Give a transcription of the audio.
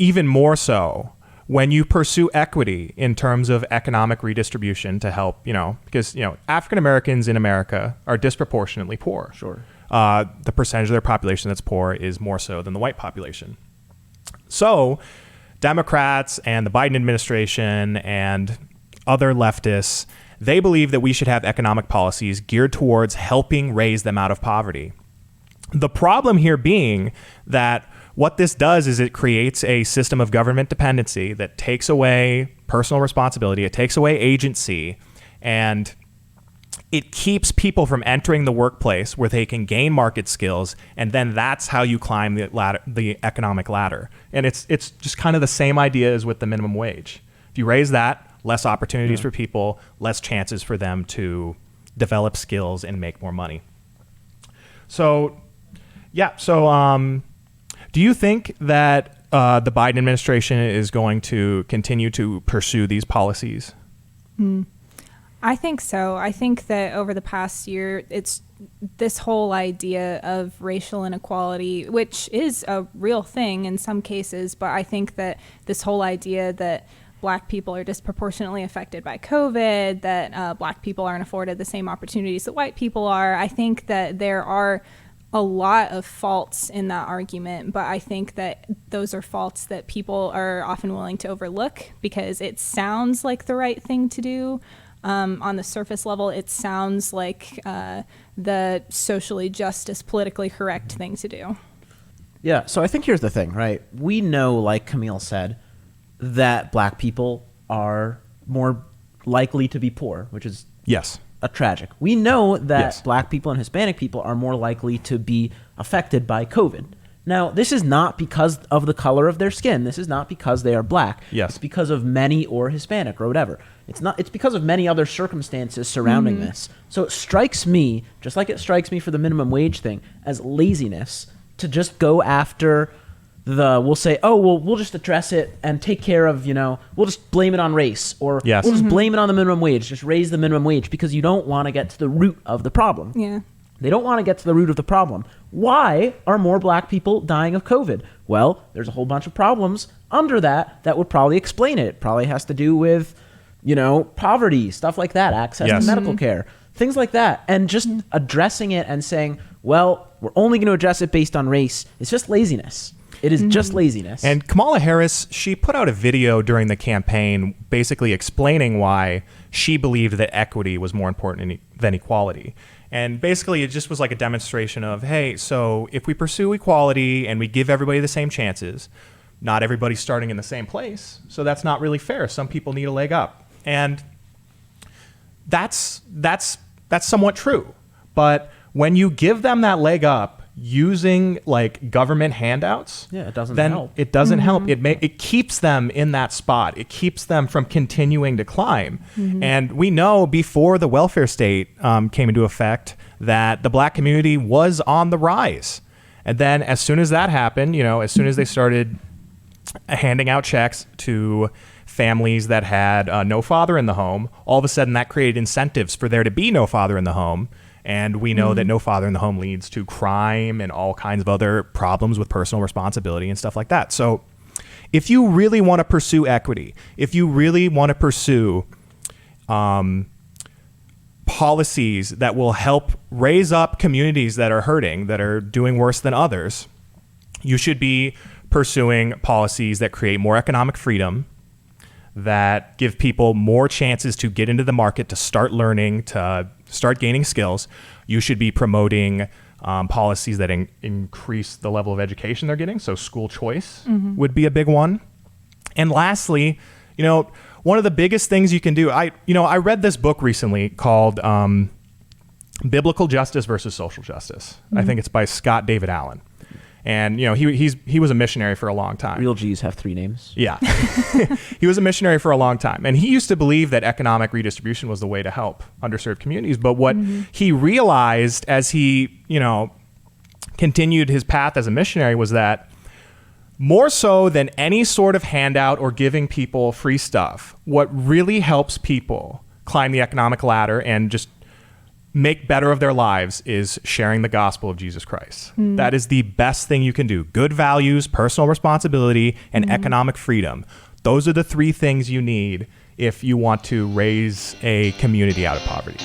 even more so when you pursue equity in terms of economic redistribution to help, because, African Americans in America are disproportionately poor. Sure. The percentage of their population that's poor is more so than the white population. So Democrats and the Biden administration and other leftists, they believe that we should have economic policies geared towards helping raise them out of poverty. The problem here being that what this does is it creates a system of government dependency that takes away personal responsibility, it takes away agency, and it keeps people from entering the workplace where they can gain market skills, and then that's how you climb the economic ladder. And it's just kind of the same idea as with the minimum wage. If you raise that, less opportunities for people, less chances for them to develop skills and make more money. So, do you think that the Biden administration is going to continue to pursue these policies? I think so. I think that over the past year, it's this whole idea of racial inequality, which is a real thing in some cases, but I think that this whole idea that Black people are disproportionately affected by COVID, that Black people aren't afforded the same opportunities that white people are, I think that there are a lot of faults in that argument, but I think that those are faults that people are often willing to overlook because it sounds like the right thing to do. On the surface level, it sounds like the socially justice, politically correct thing to do. Yeah, so I think here's the thing, right? We know, like Camille said, that Black people are more likely to be poor, which is a tragic. We know that Black people and Hispanic people are more likely to be affected by COVID. Now, this is not because of the color of their skin. This is not because they are Black. Yes. It's because of many or Hispanic or whatever. It's because of many other circumstances surrounding this. So it strikes me, just like it strikes me for the minimum wage thing, as laziness to just go after we'll say, we'll just address it and take care of, we'll just blame it on race, or we'll just blame it on the minimum wage, just raise the minimum wage, because you don't want to get to the root of the problem. Yeah. They don't want to get to the root of the problem. Why are more Black people dying of COVID? Well, there's a whole bunch of problems under that would probably explain it. It probably has to do with, poverty, stuff like that, access to medical care, things like that. And just addressing it and saying, well, we're only going to address it based on race. It's just laziness. It is just laziness. And Kamala Harris, she put out a video during the campaign basically explaining why she believed that equity was more important than equality. And basically, it just was like a demonstration of, hey, so if we pursue equality and we give everybody the same chances, not everybody's starting in the same place. So that's not really fair. Some people need a leg up. And that's somewhat true. But when you give them that leg up using like government handouts, it doesn't then help. It doesn't help. It keeps them in that spot. It keeps them from continuing to climb. And we know before the welfare state came into effect that the Black community was on the rise. And then as soon as that happened, as soon as they started handing out checks to families that had no father in the home, all of a sudden that created incentives for there to be no father in the home. And we know that no father in the home leads to crime and all kinds of other problems with personal responsibility and stuff like that. So if you really want to pursue equity, if you really want to pursue policies that will help raise up communities that are hurting, that are doing worse than others, you should be pursuing policies that create more economic freedom, that give people more chances to get into the market, to start learning, to start gaining skills. You should be promoting policies that increase the level of education they're getting. So school choice would be a big one. And lastly, one of the biggest things you can do, I read this book recently called Biblical Justice versus Social Justice. I think it's by Scott David Allen. And, he was a missionary for a long time. Real G's have 3 names. Yeah. He was a missionary for a long time. And he used to believe that economic redistribution was the way to help underserved communities. But what he realized as he, continued his path as a missionary was that more so than any sort of handout or giving people free stuff, what really helps people climb the economic ladder and just make better of their lives is sharing the gospel of Jesus Christ. That is the best thing you can do. Good values, personal responsibility, and economic freedom. Those are the three things you need if you want to raise a community out of poverty.